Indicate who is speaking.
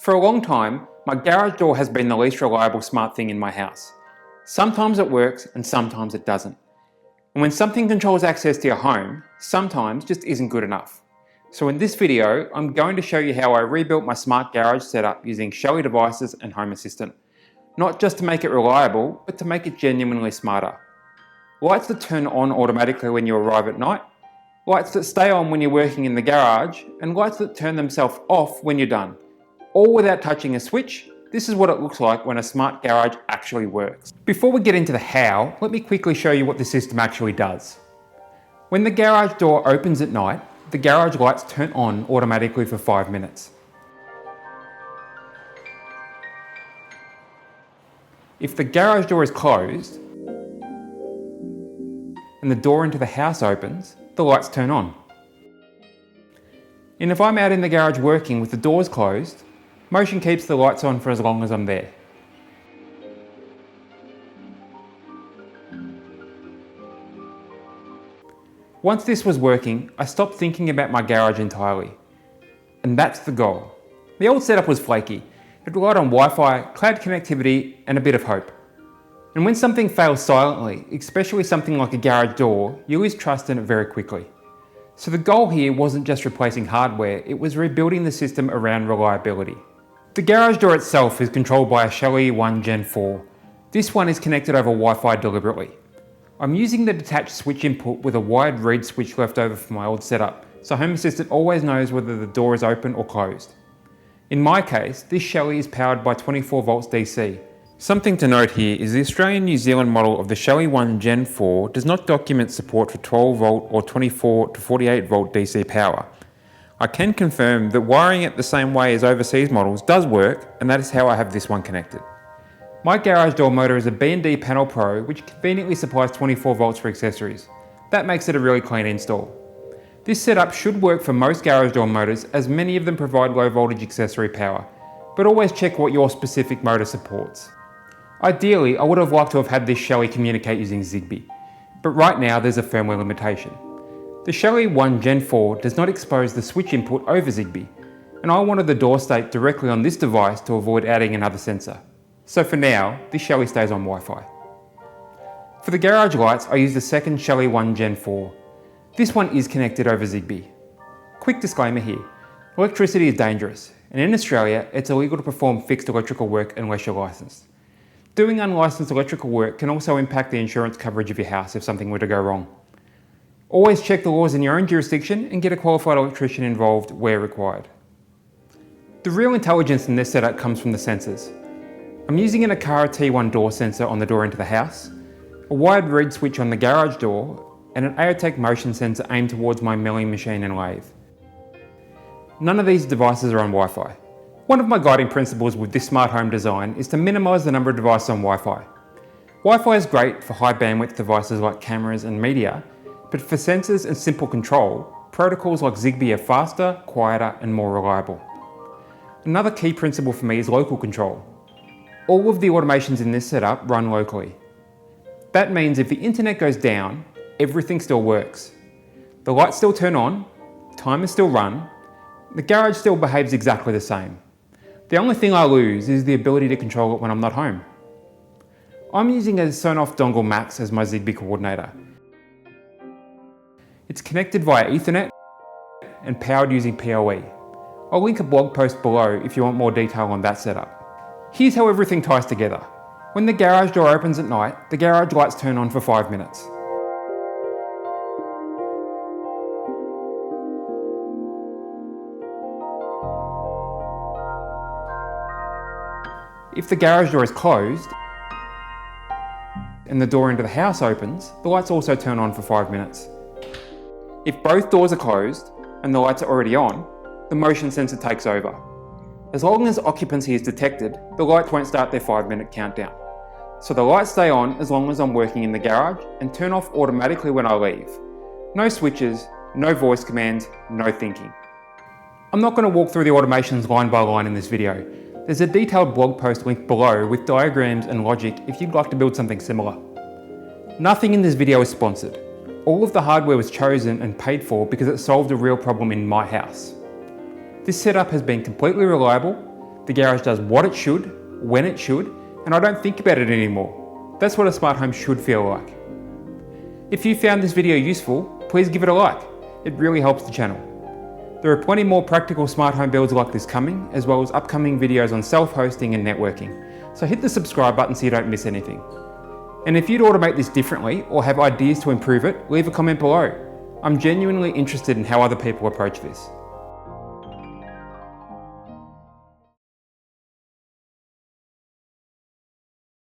Speaker 1: For a long time, my garage door has been the least reliable smart thing in my house. Sometimes it works and sometimes it doesn't. And when something controls access to your home, sometimes just isn't good enough. So in this video, I'm going to show you how I rebuilt my smart garage setup using Shelly devices and Home Assistant. Not just to make it reliable, but to make it genuinely smarter. Lights that turn on automatically when you arrive at night, lights that stay on when you're working in the garage, and lights that turn themselves off when you're done. All without touching a switch. This is what it looks like when a smart garage actually works. Before we get into the how, let me quickly show you what the system actually does. When the garage door opens at night, the garage lights turn on automatically for 5 minutes. If the garage door is closed and the door into the house opens, the lights turn on. And if I'm out in the garage working with the doors closed, motion keeps the lights on for as long as I'm there. Once this was working, I stopped thinking about my garage entirely. And that's the goal. The old setup was flaky. It relied on Wi-Fi, cloud connectivity, and a bit of hope. And when something fails silently, especially something like a garage door, you lose trust in it very quickly. So the goal here wasn't just replacing hardware, it was rebuilding the system around reliability. The garage door itself is controlled by a Shelly 1 Gen 4. This one is connected over Wi-Fi deliberately. I'm using the detached switch input with a wired reed switch left over from my old setup, so Home Assistant always knows whether the door is open or closed. In my case, this Shelly is powered by 24 volts DC. Something to note here is the Australian New Zealand model of the Shelly 1 Gen 4 does not document support for 12 volt or 24 to 48 volt DC power. I can confirm that wiring it the same way as overseas models does work, and that is how I have this one connected. My garage door motor is a B&D PanelPro, which conveniently supplies 24 volts for accessories. That makes it a really clean install. This setup should work for most garage door motors, as many of them provide low voltage accessory power, but always check what your specific motor supports. Ideally, I would have liked to have had this Shelly communicate using Zigbee, but right now there's a firmware limitation. The Shelly 1 Gen 4 does not expose the switch input over Zigbee, and I wanted the door state directly on this device to avoid adding another sensor. So for now, this Shelly stays on Wi-Fi. For the garage lights, I used the second Shelly 1 Gen 4. This one is connected over Zigbee. Quick disclaimer here, electricity is dangerous, and in Australia, it's illegal to perform fixed electrical work unless you're licensed. Doing unlicensed electrical work can also impact the insurance coverage of your house if something were to go wrong. Always check the laws in your own jurisdiction and get a qualified electrician involved where required. The real intelligence in this setup comes from the sensors. I'm using an Aqara T1 door sensor on the door into the house, a wired reed switch on the garage door, and an Aeotec motion sensor aimed towards my milling machine and lathe. None of these devices are on Wi-Fi. One of my guiding principles with this smart home design is to minimise the number of devices on Wi-Fi. Wi-Fi is great for high bandwidth devices like cameras and media, but for sensors and simple control, protocols like Zigbee are faster, quieter, and more reliable. Another key principle for me is local control. All of the automations in this setup run locally. That means if the internet goes down, everything still works. The lights still turn on, timers still run, the garage still behaves exactly the same. The only thing I lose is the ability to control it when I'm not home. I'm using a Sonoff Dongle Max as my Zigbee coordinator. It's connected via Ethernet and powered using PoE. I'll link a blog post below if you want more detail on that setup. Here's how everything ties together. When the garage door opens at night, the garage lights turn on for 5 minutes. If the garage door is closed and the door into the house opens, the lights also turn on for 5 minutes. If both doors are closed and the lights are already on, the motion sensor takes over. As long as occupancy is detected, the lights won't start their 5-minute countdown. So the lights stay on as long as I'm working in the garage and turn off automatically when I leave. No switches, no voice commands, no thinking. I'm not going to walk through the automations line by line in this video. There's a detailed blog post linked below with diagrams and logic if you'd like to build something similar. Nothing in this video is sponsored. All of the hardware was chosen and paid for because it solved a real problem in my house. This setup has been completely reliable, The garage does what it should, when it should, and I don't think about it anymore. That's what a smart home should feel like. If you found this video useful, please give it a like. It really helps the channel. There are plenty more practical smart home builds like this coming, as well as upcoming videos on self-hosting and networking. So hit the subscribe button so you don't miss anything. And if you'd automate this differently or have ideas to improve it, leave a comment below. I'm genuinely interested in how other people approach this.